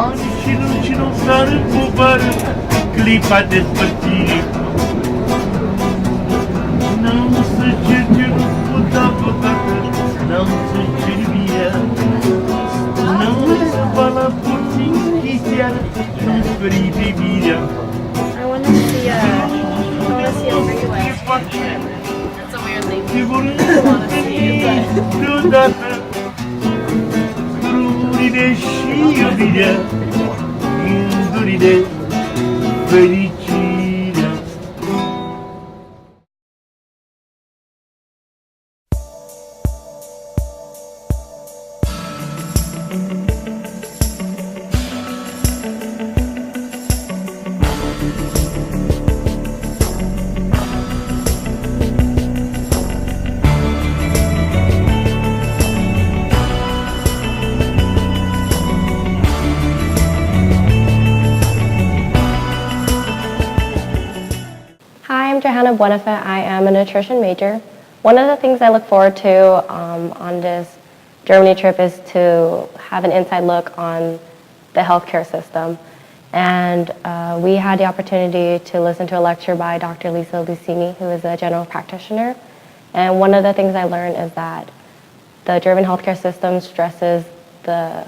Anci non sară cobară, clipa despărțirii. N-am să cer ce nu pot da vreodată, n-am să cer via. N-am să va la porții închisiară, nu-mi speri privirea. I want to see a freeway. That's a weird thing. Ce vor want to see, but vreodată, drumurile și iubirea, gândurile, fericirea. Hi, I'm Johanna Buenafet. I am a nutrition major. One of the things I look forward to on this Germany trip is to have an inside look on the healthcare system. And we had the opportunity to listen to a lecture by Dr. Lisa Lucini, who is a general practitioner. And one of the things I learned is that the German healthcare system stresses the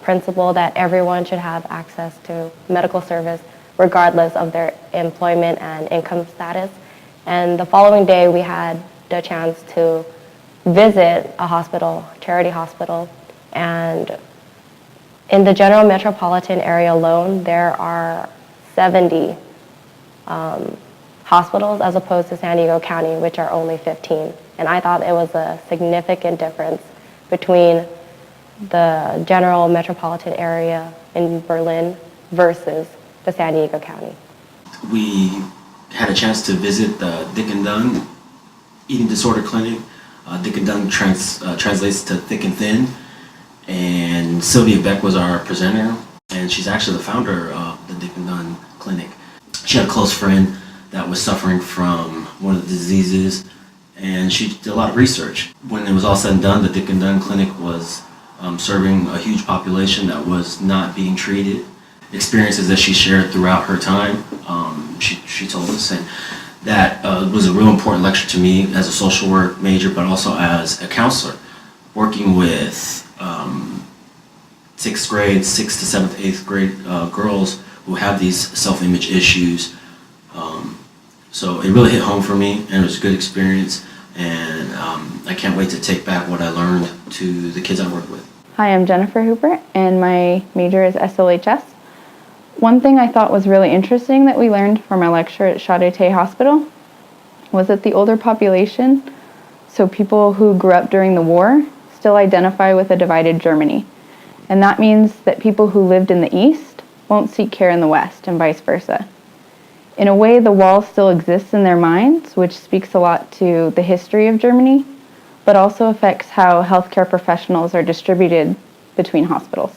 principle that everyone should have access to medical service regardless of their employment and income status. And the following day, we had the chance to visit a hospital, charity hospital, and in the general metropolitan area alone, there are 70 hospitals as opposed to San Diego County, which are only 15. And I thought it was a significant difference between the general metropolitan area in Berlin versus the San Diego County. We had a chance to visit the Dick and Dun eating disorder clinic. Dick and Dun translates to thick and thin. And Sylvia Beck was our presenter, and she's actually the founder of the Dick and Dun clinic. She had a close friend that was suffering from one of the diseases, and she did a lot of research. When it was all said and done, the Dick and Dun clinic was serving a huge population that was not being treated. Experiences that she shared throughout her time, she told us, and that was a real important lecture to me as a social work major, but also as a counselor, working with 6th grade, 6th to 7th, 8th grade girls who have these self-image issues. So it really hit home for me, and it was a good experience, and I can't wait to take back what I learned to the kids I work with. Hi, I'm Jennifer Hooper, and my major is SLHS. One thing I thought was really interesting that we learned from our lecture at Charité Hospital was that the older population, so people who grew up during the war, still identify with a divided Germany. And that means that people who lived in the East won't seek care in the West, and vice versa. In a way, the wall still exists in their minds, which speaks a lot to the history of Germany, but also affects how healthcare professionals are distributed between hospitals.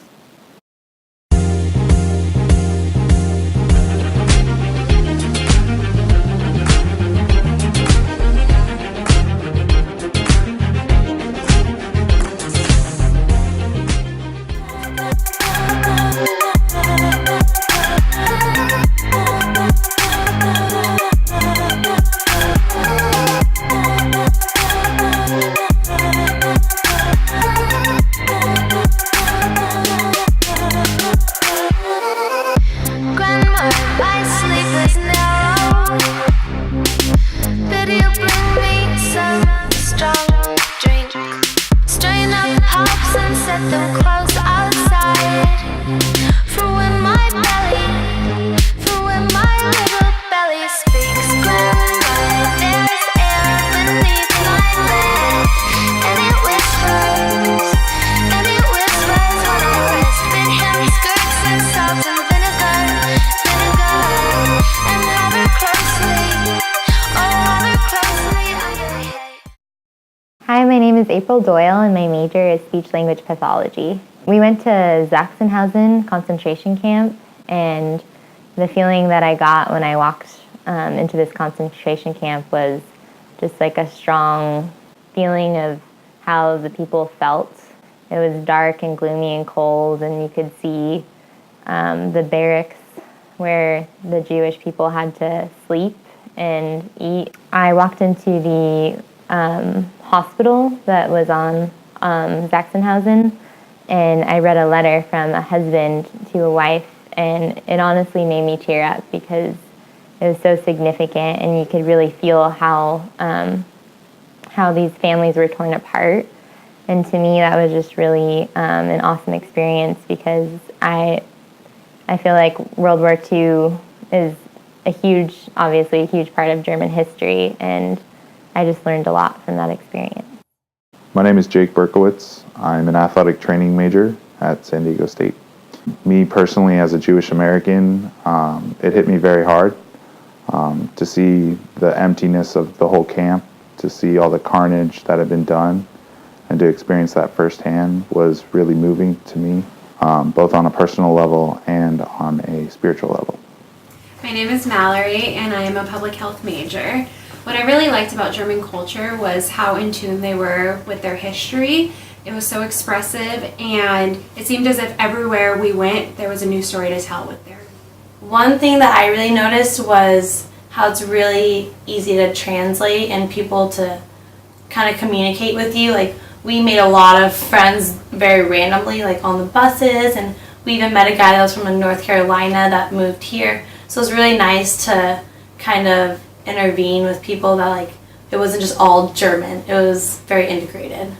Hi, my name is April Doyle and my major is speech-language pathology. We went to Sachsenhausen concentration camp, and the feeling that I got when I walked into this concentration camp was just like a strong feeling of how the people felt. It was dark and gloomy and cold, and you could see the barracks where the Jewish people had to sleep and eat. I walked into the hospital that was on Sachsenhausen, and I read a letter from a husband to a wife, and it honestly made me tear up because it was so significant, and you could really feel how these families were torn apart. And to me, that was just really an awesome experience because I feel like World War II is obviously a huge part of German history, and I just learned a lot from that experience. My name is Jake Berkowitz. I'm an athletic training major at San Diego State. Me personally, as a Jewish American, it hit me very hard to see the emptiness of the whole camp, to see all the carnage that had been done, and to experience that firsthand was really moving to me, both on a personal level and on a spiritual level. My name is Mallory, and I am a public health major. What I really liked about German culture was how in tune they were with their history. It was so expressive, and it seemed as if everywhere we went, there was a new story to tell with their. One thing that I really noticed was how it's really easy to translate and people to kind of communicate with you. Like, we made a lot of friends very randomly, like on the buses, and we even met a guy that was from North Carolina that moved here. So it was really nice to kind of intervene with people that, like, it wasn't just all German. It was very integrated.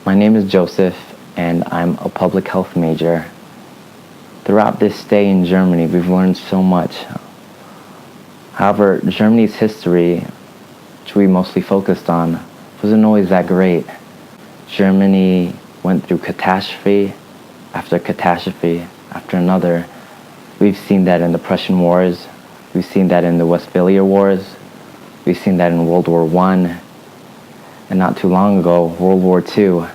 My name is Joseph, and I'm a public health major. Throughout this stay in Germany, we've learned so much. However, Germany's history, which we mostly focused on, wasn't always that great. Germany went through catastrophe after another. We've seen that in the Prussian Wars. We've seen that in the Westphalia Wars. We've seen that in World War I. And not too long ago, World War II.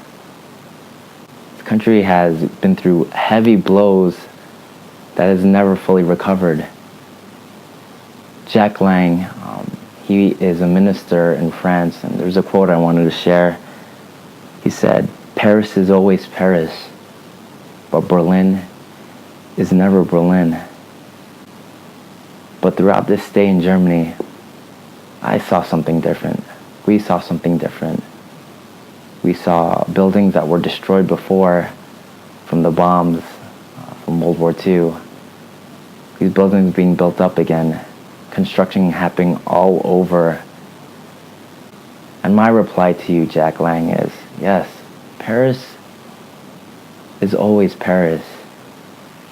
The country has been through heavy blows that has never fully recovered. Jack Lang, he is a minister in France, and there's a quote I wanted to share. He said, "Paris is always Paris, but Berlin is never Berlin." But throughout this stay in Germany, I saw something different. We saw something different. We saw buildings that were destroyed before from the bombs from World War II. These buildings being built up again, construction happening all over. And my reply to you, Jack Lang, is yes, Paris is always Paris,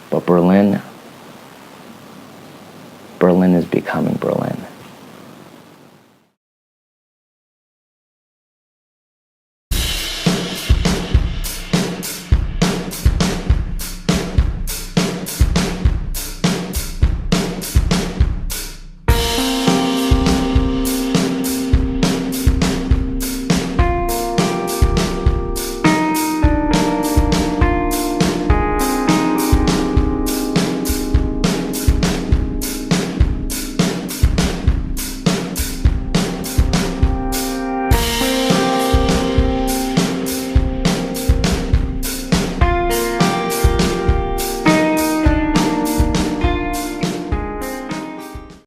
but Berlin is becoming Berlin.